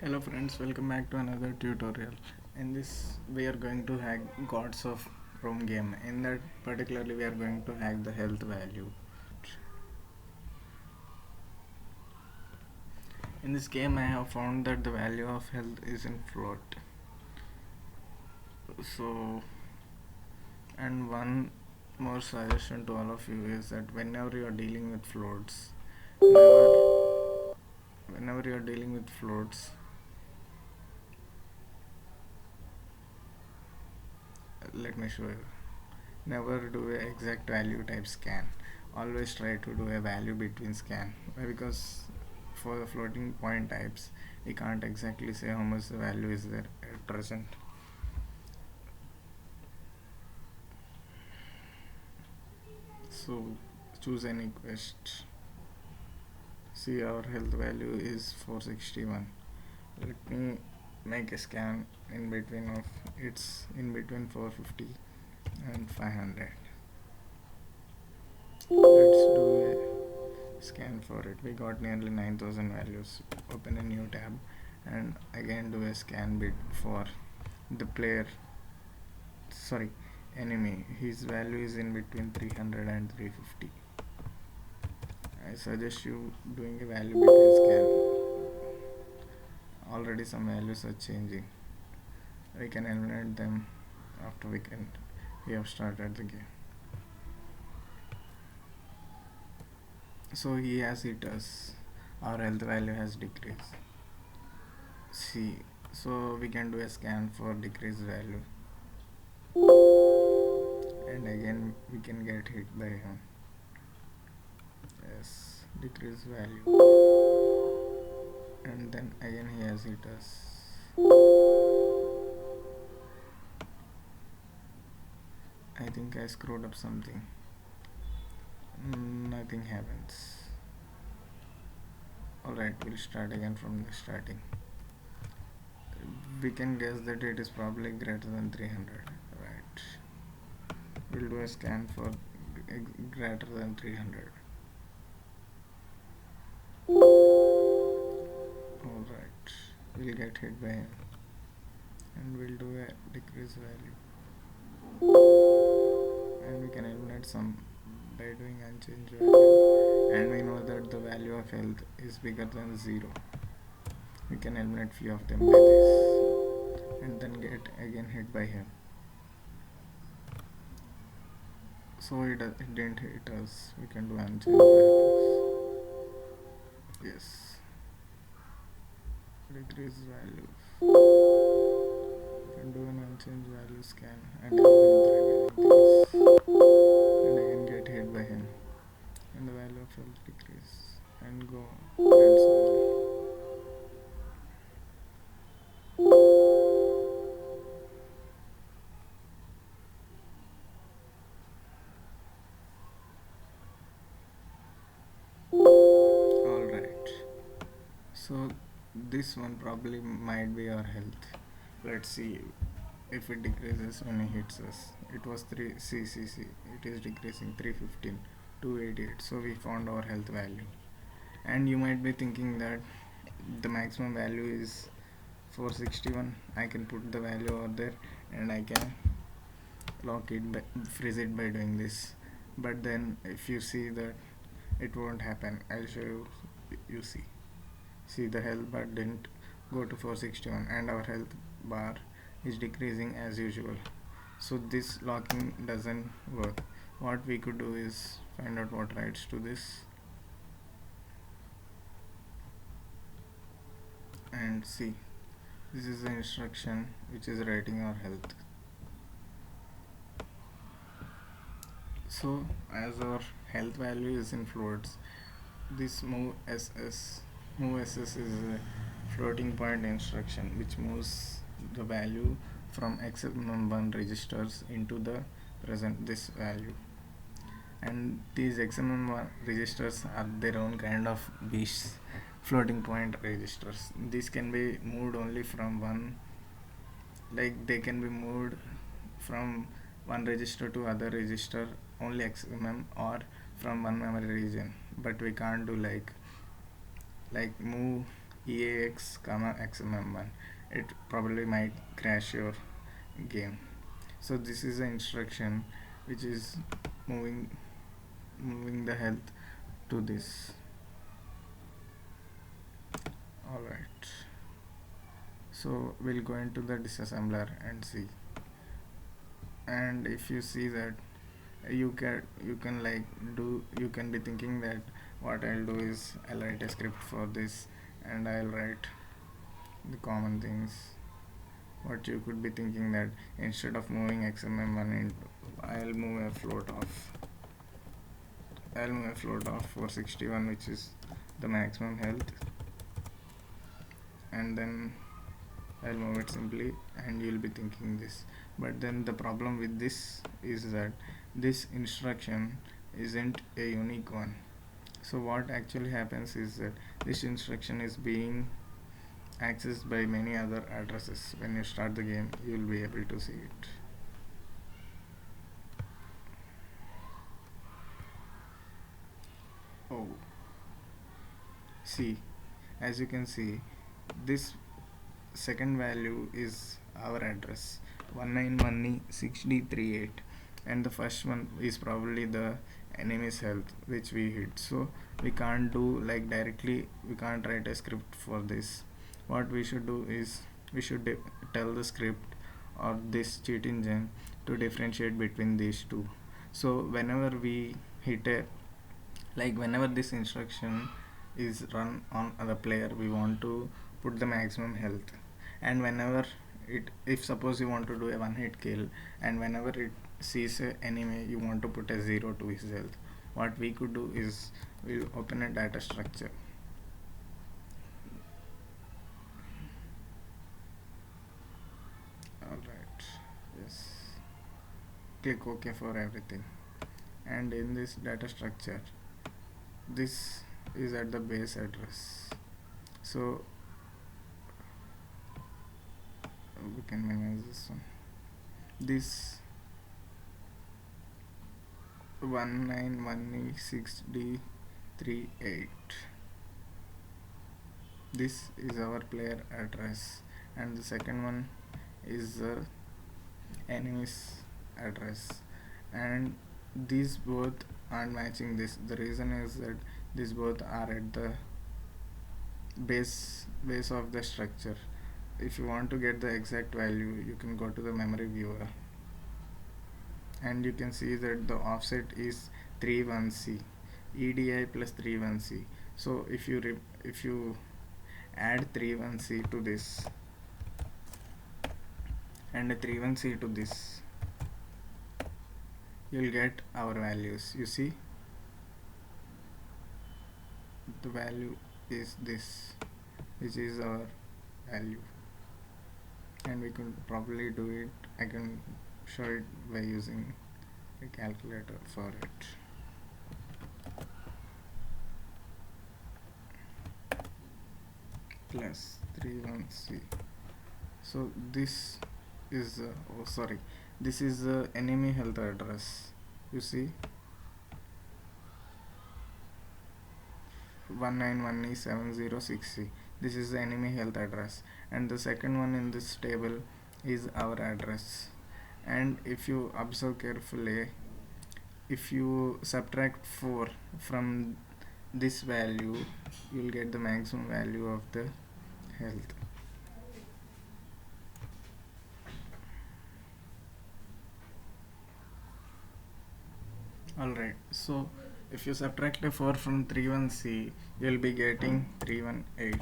Hello friends, welcome back to another tutorial. In this we are going to hack Gods of Rome game. In that particularly we are going to hack the health value. In this game I have found that the value of health is in float. So and one more suggestion to all of you is that whenever you are dealing with floats, whenever you are dealing with floats, let me show you. Never do a exact value type scan. Always try to do a value between scan. Why? Because for the floating point types, we can't exactly say how much the value is there at present. So choose any quest. See, our health value is 461. Let me make a scan in between of it's in between 450 and 500. Let's do a scan for it. We got nearly 9000 values. Open a new tab and again do a scan bit for the player, sorry, enemy. His value is in between 300 and 350. I suggest you doing a value between scan. Already some values are changing. We can eliminate them after we have started the game. So he has hit us. Our health value has decreased. See, so we can do a scan for decreased value, and again we can get hit by him. Yes, decreased value, and then again he has hit us. I think I screwed up something. Nothing happens. Alright, we'll start again from the starting. We can guess that it is probably greater than 300. Right. We'll do a scan for greater than 300. Alright. We'll get hit by him. And we'll do a decrease value. And we can eliminate some by doing unchanged value. And we know that the value of health is bigger than 0. We can eliminate few of them by this. And then get again hit by him. So it didn't hit us. We can do unchanged values. Yes. Decrease values. We can do an unchanged value scan and eliminate the remaining things. And again get hit by him. And the value of health decrease. And go and so on. Alright. So this one probably might be our health. Let's see if it decreases when it hits us. It was 3 CCC. It is decreasing 315, 288. So we found our health value. And you might be thinking that the maximum value is 461. I can put the value over there and I can lock it by, freeze it by doing this. But then if you see that it won't happen, I'll show you. You see the health bar didn't go to 461 and our health bar is decreasing as usual. So this locking doesn't work. What we could do is find out what writes to this and see. This is the instruction which is writing our health. So as our health value is in floats, this move ss is a floating point instruction which moves the value from XMM1 registers into the present this value. And these XMM1 registers are their own kind of beasts, floating point registers. These can be moved only from one, like they can be moved from one register to other register only XMM or from one memory region, but we can't do like move eax comma xmm1, it probably might crash your game. So this is the instruction which is moving moving the health to this. Alright, so we'll go into the disassembler and see. And if you see that, you can like do you can be thinking that what I'll do is I'll write a script for this, and I'll write the common things. What you could be thinking that instead of moving xmm1 into, I'll move a float of I'll move a float of 461, which is the maximum health, and then I'll move it simply, and you'll be thinking this. But then the problem with this is that this instruction isn't a unique one. So what actually happens is that this instruction is being accessed by many other addresses. When you start the game, you'll be able to see it. Oh, see, as you can see, this second value is our address 191e6d38, and the first one is probably the enemy's health which we hit. So we can't do like directly, we can't write a script for this. What we should do is we should tell the script or this cheat engine to differentiate between these two. So whenever we hit a whenever this instruction is run on the player, we want to put the maximum health. And whenever it, if suppose you want to do a one hit kill, and whenever it sees a enemy, you want to put a 0 to his health, what we could do is we'll open a data structure. Alright, yes, click OK for everything. And in this data structure, this is at the base address. So we can minimize this one. This 191e6d38, this is our player address, and the second one is the enemy's address, and these both aren't matching this. The reason is that these both are at the base of the structure. If you want to get the exact value, you can go to the memory viewer, and you can see that the offset is 31c, edi plus 31c. So if you add 31c to this and a 31c to this, you'll get our values. You see, the value is this, which is our value, and we can probably do it. I can show it by using a calculator for it. Plus 31c. So this is this is the enemy health address. You see, 191e706c. This is the enemy health address, and the second one in this table is our address. And if you observe carefully, if you subtract 4 from this value, you'll get the maximum value of the health. Alright, so if you subtract a 4 from 31c, you'll be getting 318,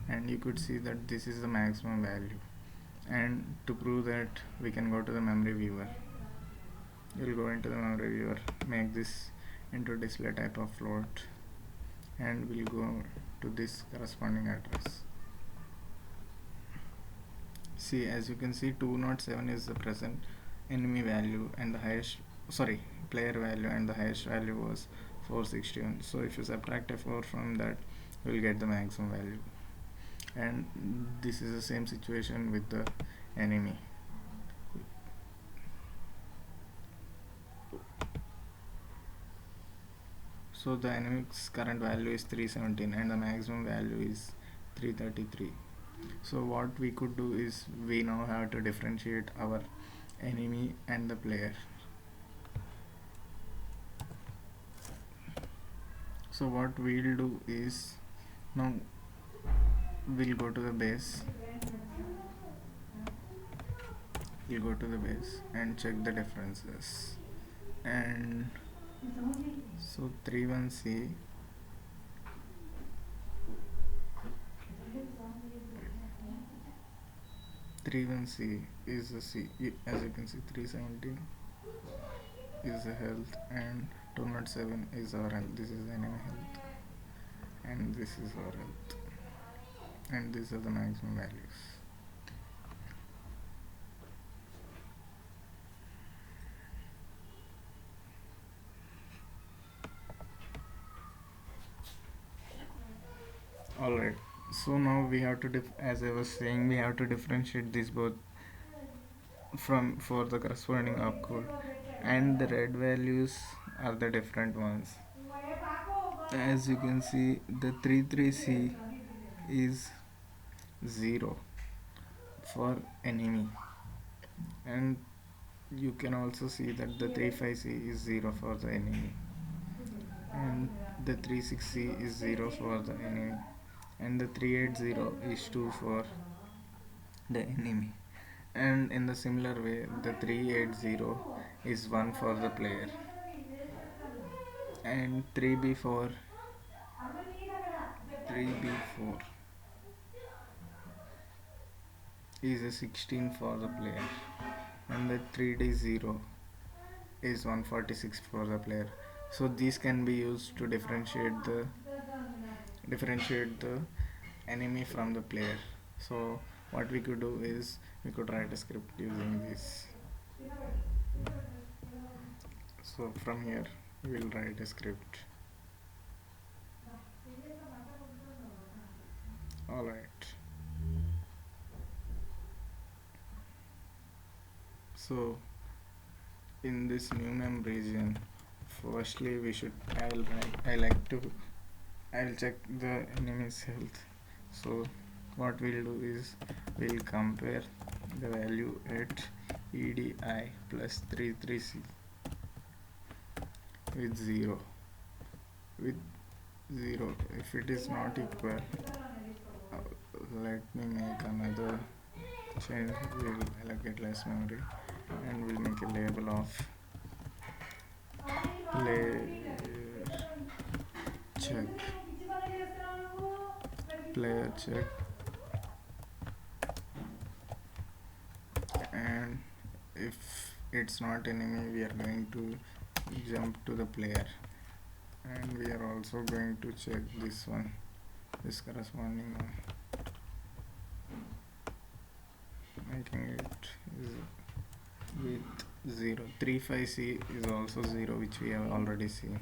and you could see that this is the maximum value. And to prove that, we can go to the memory viewer. You'll go into the memory viewer, make this into display type of float, and we'll go to this corresponding address. See, as you can see, 207 is the present enemy value, and the highest player value, and the highest value was 461. So if you subtract a 4 from that, you will get the maximum value. And this is the same situation with the enemy. So the enemy's current value is 317, and the maximum value is 333. So what we could do is we now have to differentiate our enemy and the player. So what we'll do is now we'll go to the base, and check the differences. And so 31C is the C. As you can see, 317 is the health and 207 is our health. This is the enemy health and this is our health, and these are the maximum values. Alright, so now we have to as I was saying, we have to differentiate these both from for the corresponding opcode, and the red values are the different ones. As you can see, the 33C is 0 for enemy, and you can also see that the 35C is 0 for the enemy, and the 36C is 0 for the enemy, and the 380 is 2 for the enemy. And in the similar way, the 380 is 1 for the player, and 3B4 is a 16 for the player, and the 3D0 is 146 for the player. So these can be used to differentiate the enemy from the player. So what we could do is we could write a script using this. So from here we will write a script. Alright, so in this new mem region, firstly we should I'll check the enemy's health. So what we'll do is we'll compare the value at EDI plus 33C with 0. If it is not equal, let me make another change. We'll allocate less memory and we'll make a label of player check, and if it's not enemy, we are going to jump to the player, and we are also going to check this corresponding one, making it with 0. 35C is also 0, which we have already seen,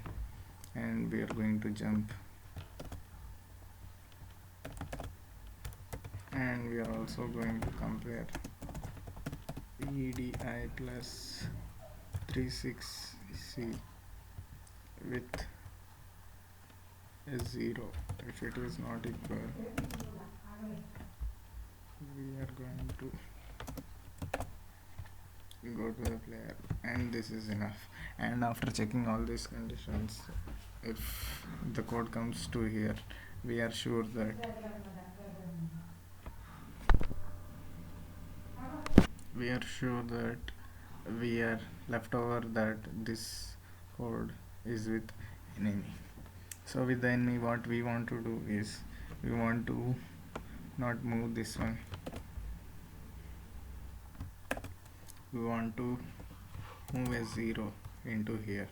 and we are going to jump, and we are also going to compare EDI plus 36C with a 0. If it is not equal, we are going to go to the player, and this is enough. And after checking all these conditions, if the code comes to here, we are sure that we are left over that this code is with enemy. So with the enemy, what we want to do is we want to not move this one, we want to move a 0 into here.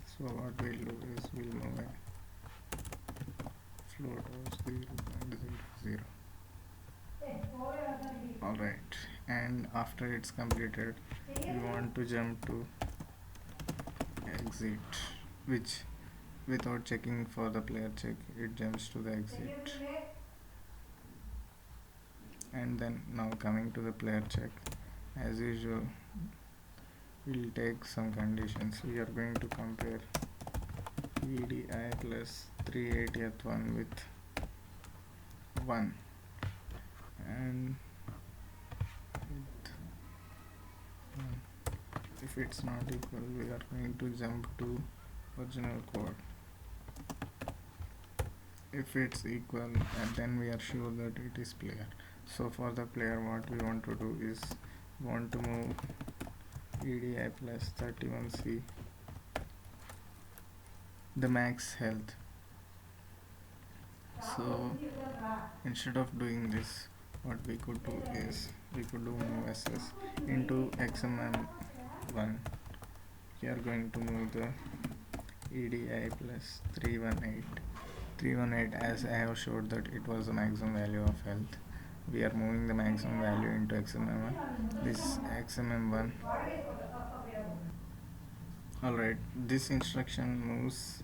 So what we'll do is we'll move a float of 0.00. Alright, and after it's completed, we want to jump to exit, which without checking for the player check, it jumps to the exit. And then now coming to the player check, as usual, we'll take some conditions. We are going to compare EDI plus 380th one with 1, and with 1. If it's not equal, we are going to jump to original code. If it's equal, and then we are sure that it is player. So for the player, what we want to do is want to move edi plus 31c, the max health. So instead of doing this, what we could do is we could do move ss into xmm1. We are going to move the edi plus 318 as I have showed that it was the maximum value of health. We are moving the maximum value into xmm1. This xmm1. Alright, this instruction moves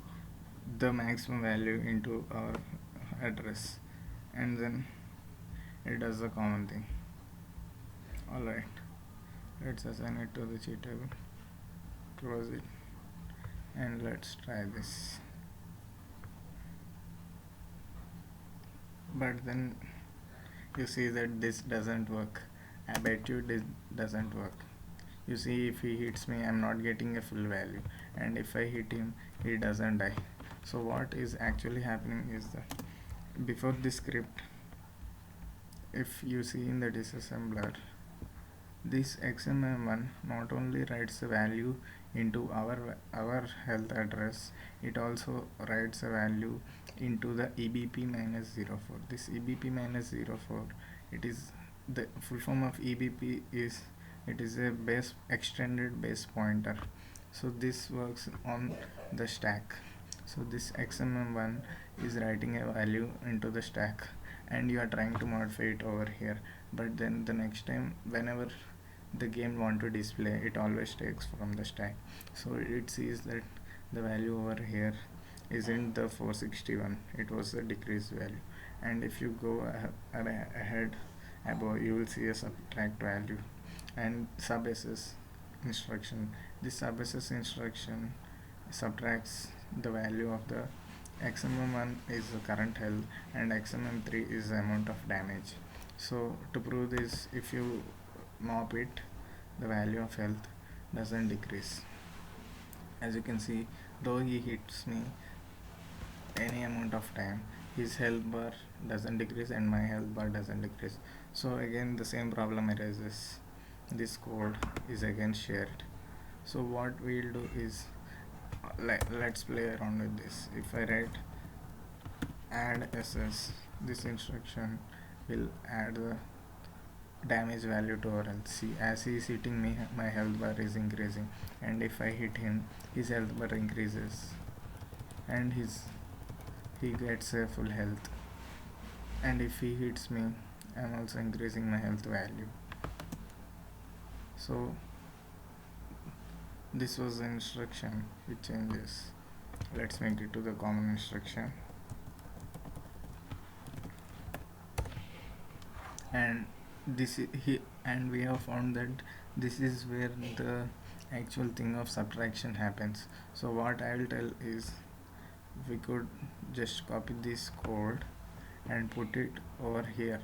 the maximum value into our address, and then it does the common thing. Alright, let's assign it to the cheat table, close it, and let's try this. But then you see that this doesn't work. I bet you this doesn't work. You see, if he hits me, I'm not getting a full value, and if I hit him, he doesn't die. So what is actually happening is that before this script, if you see in the disassembler, this xmm1 not only writes the value into our health address, it also writes a value into the ebp minus 04. This ebp minus 04, it is the full form of ebp is it is a base extended base pointer. So this works on the stack. So this xmm1 is writing a value into the stack, and you are trying to modify it over here. But then the next time, whenever the game want to display, it always takes from the stack. So it sees that the value over here isn't the 461, it was the decreased value. And if you go ahead above, you will see a subtract value and sub ss instruction. This sub ss instruction subtracts the value of the xmm1 is the current health, and xmm3 is the amount of damage. So to prove this, if you mop it, the value of health doesn't decrease. As you can see, though he hits me any amount of time, his health bar doesn't decrease and my health bar doesn't decrease. So again the same problem arises. This code is again shared. So what we'll do is let's play around with this. If I write add ss, this instruction will add the damage value to our health. See, as he is hitting me, my health bar is increasing, and if I hit him, his health bar increases, and he gets a full health. And if he hits me, I'm also increasing my health value. So this was the instruction which changes. Let's make it to the common instruction. And and we have found that this is where the actual thing of subtraction happens. So what I will tell is, we could just copy this code and put it over here.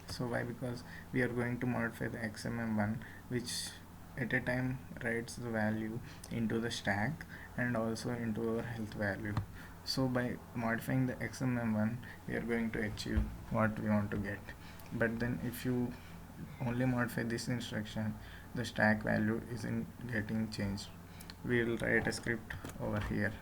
So why? Because we are going to modify the xmm1, which at a time writes the value into the stack and also into our health value. So by modifying the xmm1, we are going to achieve what we want to get. But then if you only modify this instruction, the stack value isn't getting changed. We will write a script over here.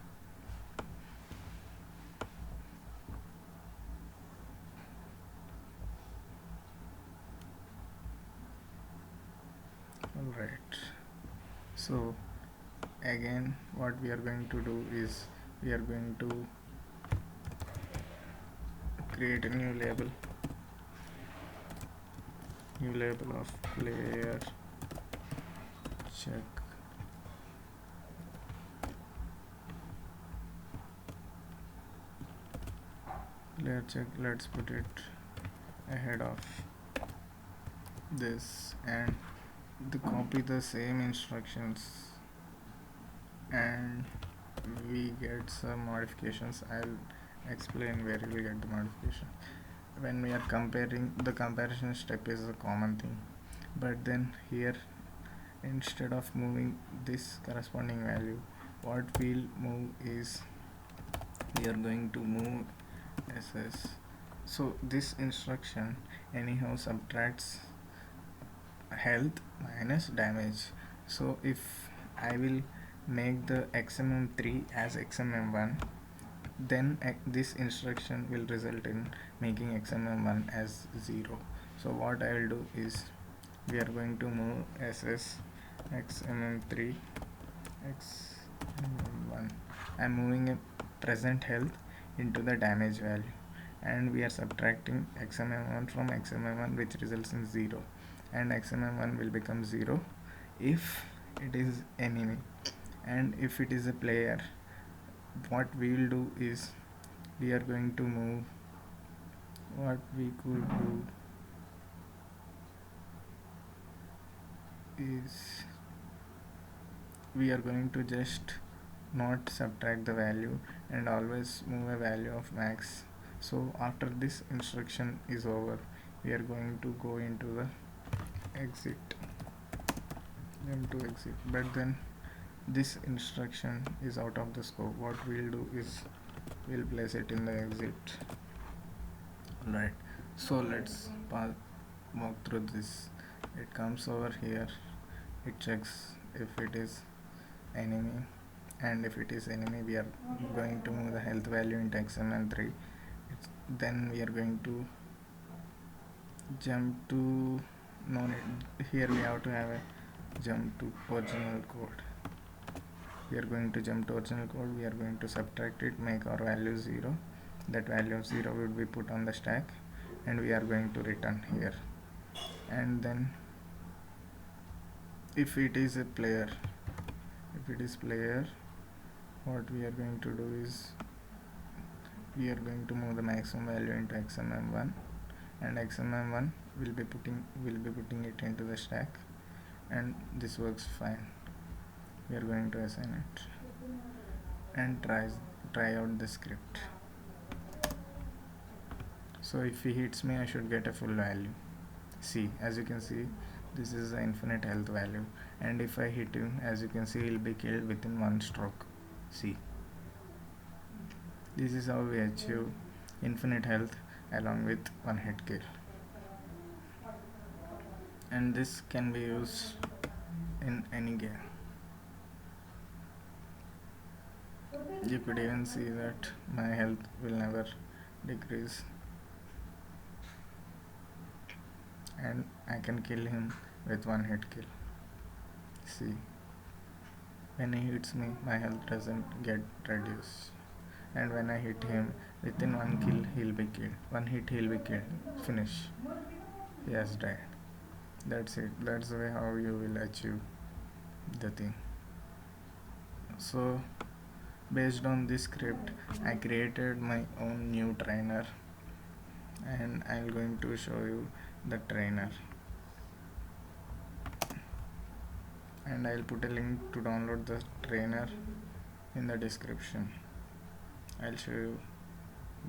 Alright, so again what we are going to do is we are going to create a new label of player check. Player check, let's put it ahead of this, and to copy the same instructions and we get some modifications. I'll explain where we get the modification. When we are comparing, the comparison step is a common thing, but then here, instead of moving this corresponding value, what we'll move is, we are going to move ss. So this instruction anyhow subtracts health minus damage. So if I will make the xmm3 as xmm1, then this instruction will result in making xmm1 as 0. So what I will do is, we are going to move ss xmm3 xmm1. I'm moving a present health into the damage value, and we are subtracting xmm1 from xmm1, which results in 0, and xmm1 will become 0 if it is enemy. And if it is a player, what we will do is, we are going to move, what we could do is, we are going to just not subtract the value and always move a value of max. So after this instruction is over, we are going to go into the exit, to exit, but then this instruction is out of the scope. What we'll do is, we'll place it in the exit. Right, so let's walk through this. It comes over here, it checks if it is enemy, and if it is enemy, we are going to move the health value into xml3. Then we are going to jump to, no need, here we have to have a jump to original code. We are going to jump to original code, we are going to subtract it, make our value 0. That value of 0 would be put on the stack, and we are going to return here. And then if it is a player, what we are going to do is, we are going to move the maximum value into xmm1, and xmm1 will be putting it into the stack, and this works fine. We are going to assign it and try out the script. So if he hits me, I should get a full value. See, as you can see, this is the infinite health value, and if I hit him, as you can see, he'll be killed within one stroke. See, this is how we achieve infinite health along with one hit kill, and this can be used in any game. You could even see that my health will never decrease, and I can kill him with one hit kill. See, when he hits me, my health doesn't get reduced, and when I hit him, within one kill he'll be killed. One hit he'll be killed. Finish. He has died. That's it. That's the way how you will achieve the thing. So based on this script, I created my own new trainer, and I'm going to show you the trainer, and I'll put a link to download the trainer in the description. I'll show you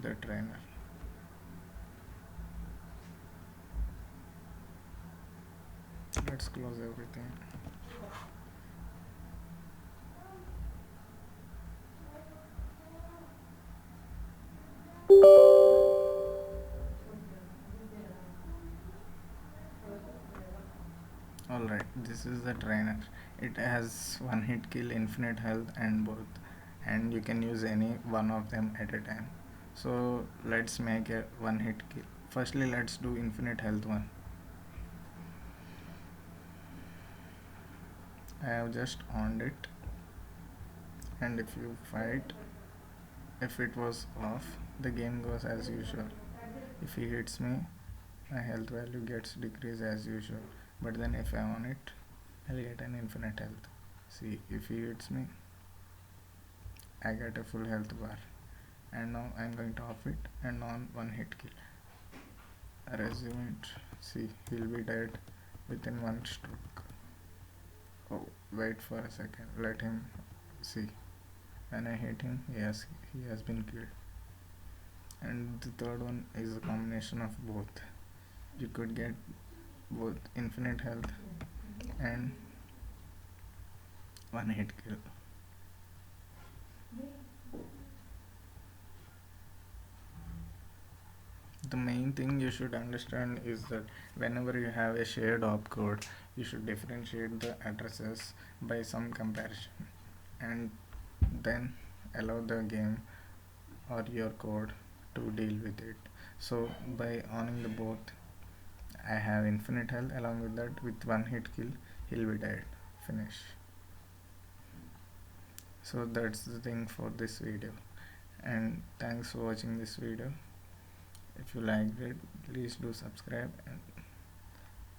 the trainer. Let's close everything. Alright, this is the trainer. It has one hit kill, infinite health, and both, and you can use any one of them at a time. So let's make a one hit kill. Firstly, let's do infinite health one. I have just on it, and if you fight, if it was off, the game goes as usual. If he hits me, my health value gets decreased as usual, but then if I on it, I'll get an infinite health. See, if he hits me, I get a full health bar, and now I'm going to off it and on one hit kill. I resume it. See, he'll be dead within one stroke. Oh, wait for a second, let him see. When I hit him, he has been killed. And the third one is a combination of both. You could get both infinite health and one hit kill. The main thing you should understand is that whenever you have a shared opcode, you should differentiate the addresses by some comparison and then allow the game or your code to deal with it. So by owning the both, I have infinite health. Along with that, with one hit kill, he'll be dead. Finish. So that's the thing for this video, and thanks for watching this video. If you liked it, please do subscribe and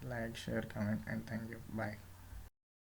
like, share, comment, and thank you. Bye.